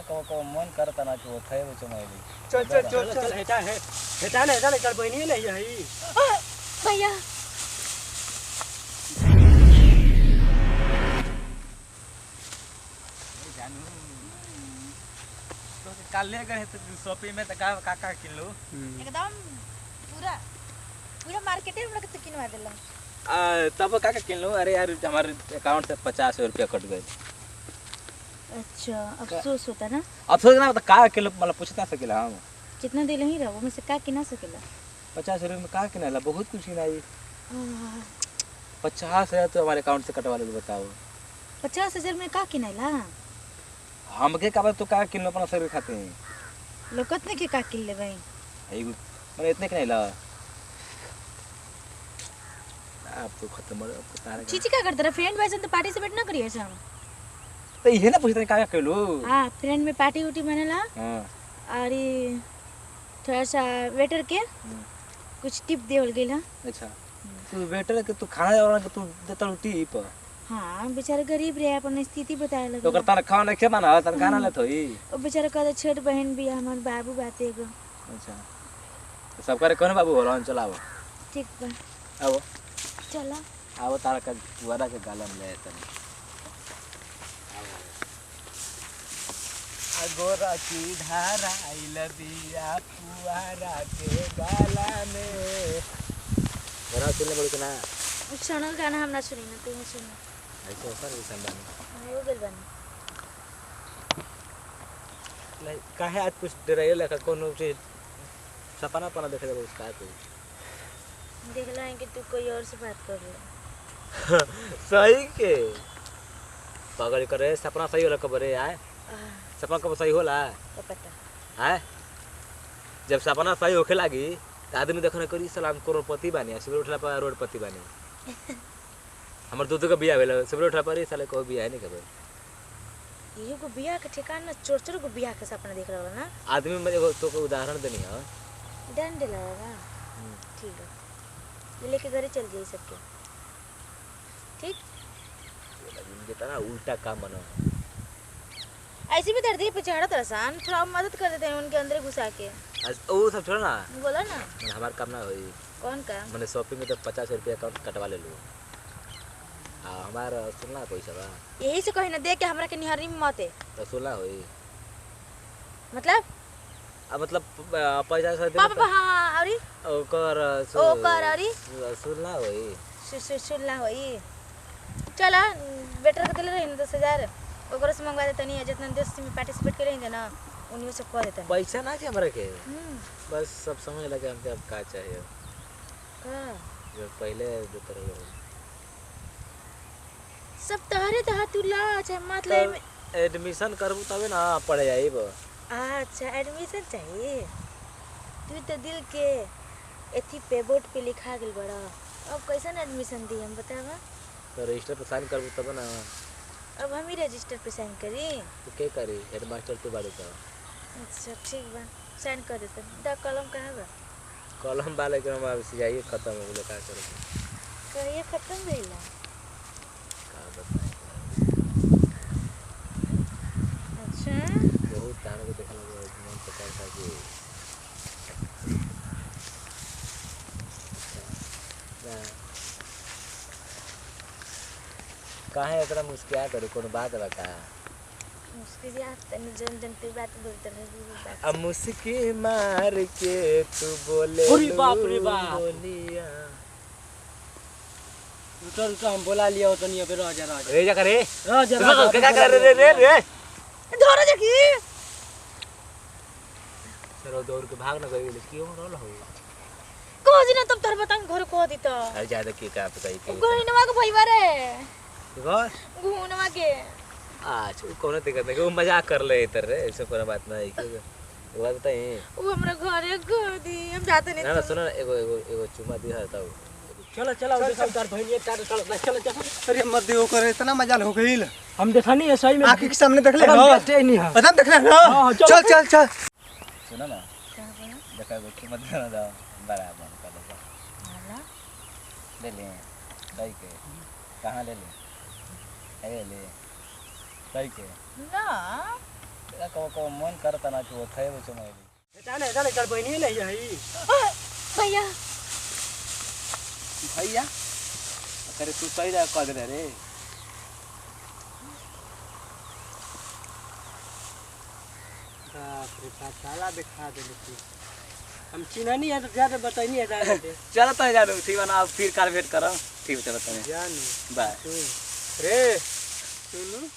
को मन करता ना कि वो थे वो चमाइली। चल चल चल चल हेटा है हेटा ना चल बहनी नहीं है भैया जानू तो कल ले गए तो शॉपिंग में तो का किन लो एकदम पूरा पूरा मार्केट में हमरा के किनवा देला। तब का किन लो। अरे यार हमारे अकाउंट से 50 रुपया कट गए। अच्छा अफसोस होता ना। अफसोस ना तो का किलो मतलब पूछता सकेला हम जितना दिल ही रहो में से का किना सकेला। 50 रुपये में का किनाला बहुत कुछ किनाई। 50,000 तो हमारे अकाउंट से कटवा लो बताओ। 50,000 में का किनाला हमके का तो का किलो अपना शरीर खाते हैं लोकत ने के का किन ले भाई मैंने इतने किनाला आप तो खत्म हो आपको तारे चीची का करता फ्रेंड वैसे तो पार्टिसिपेट ना करिए हम तो ये ना पूछते का कइलो। हां फ्रेंड में पार्टी उटी बनेला। हां और थोड़ा सा वेटर के कुछ टिप देवल गेला। अच्छा तू वेटर के तू खाना वाला के तू देता टिप। हां बेचारा गरीब रे अपन स्थिति बताए लगे तो करता खाना नहीं खेमा ना तन खाना ले थोई ओ बेचारा कहता छोट बहन भी हमर बाबू बाते गो। अच्छा तो सब करे कौन बाबू होलन चलाओ ठीक बा आओ चला आओ तारा का वादा के गालन ले तन गोरा की धारा आइल बिया पुआरा के गाला में गाना सुनने बड़े ना सुनल गाना हम ना सुनी ना तू सुन ऐसे सर संदान हो गेल बन लाइक काहे आज कुछ डराइल लगा कोनो चीज सपना पना देखे जब उसका तो देखला है कि तू कोई और से बात कर रहा है। सही के पागल करे सपना सही होला कब रे आए सपना कब सही होला तो पता है जब सपना सही होखे लागी तो आदमी देखने करी सलाम करोड़पति बानी सुबह उठला पर रोडपति बानी हमर दूध का बियाह भेल सुबह उठला पर साले को बियाह नहीं करबे ये को बियाह के ठिकाना चोर चोर को बियाह के सपना देख रहा ना आदमी में एगो तो को उदाहरण देनी है डंडे लगा ठीक है ये लेके घरे चल जाई सबके ठीक जितना उल्टा काम बनो ऐसे भी धरती पे चढ़ा तरसान थोड़ा मदद कर देते हैं उनके अंदर घुसा के वो सब छोड़ ना बोला ना हमार काम ना होई कौन का मैंने शॉपिंग में तो 50 रुपया अकाउंट कटवा ले लो हमारा सुनना पैसा बा यही से कहीं ना दे के हमरा के निहरी में मत है तो सुनना होई मतलब अब मतलब पैसा से पापा हां अरे ओकर अरे सुनना होई सुनला होई चला बेटर के दिले रही 10,000 ओकरा से मंगवा देता नहीं जितना देश में पार्टिसिपेट करे हैं ना उन्हीं में से कह देता पैसा ना चाहिए हमरा के बस सब समझ लगे हमके अब का चाहिए का जो पहले देते रहे सब तहरे तह तू ला चाहे मतलब एडमिशन करबू तबे ना पढ़े जाइब। अच्छा एडमिशन चाहिए तू तो दिल के एथी पे बोर्ड पे लिखा गेल बड़ा अब कैसन एडमिशन दी हम बतावा तो रजिस्टर पे साइन करबू तब ना अब हम ही रजिस्टर पे साइन करी तो के करी हेडमास्टर तू बाड़ू का अच्छा ठीक बा साइन कर देते द कलम कहाँ बा कॉलम वाले के हम अब सियाई खत्म हो गेल का करे कहिए खत्म भइला का बताएं अच्छा बहुत ताने को देखला मन पता था कि काहे एकरा मुस्किया करे कोनो बात बा का मुश्किल यार तनी जन जन पे बात बोलते रहे अब मुस्की मार के तू बोले अरे बाप रे बाप बोलिया उतर का हम बोला लिया तो नहीं अबे राजा रे जा करे राजा क्या कर रे धोरा देखी सरो दौड़ के भाग न गई क्यों रोल हो को दिन तब तोर बताऊं घर को दी तो अरे ज्यादा की का बताई के गोहिनवा के भईवा रे बस गुनवा के आज वो कोनो दिक्कत नहीं वो मजाक कर ले इधर रे ऐसे कोनो बात नहीं क्यों वो बात बताई वो हमरा घरे को दी हम जाते नहीं ना सुनो ना एगो चुमा दिया था चलो चलो उधर सब तार बहन ये तार चलो चलो अरे मत दियो करे इतना मजाल हो गईल हम देखा नहीं है सही में आंख के सामने देख ले हम देखते ही नहीं है पता देख ले ना चल चल चल सुनो ना देखा वो चुमा दिया था बराबर कर दो ले ले भाई के कहां ले ले ले सही के ना को मन करता ना कि वो थे वो चमाई हेटा ने चल बहनी ले यही भैया भैया अरे तू सही जा कह दे रे बाप रे बाप साला दिखा दे तू हम चिन्ह नहीं है तो ज्यादा बताइए हेटा दे चलो तो जा ठीक है ना फिर कार वेट करो ठीक है चलो तो जान बाय रे सुनो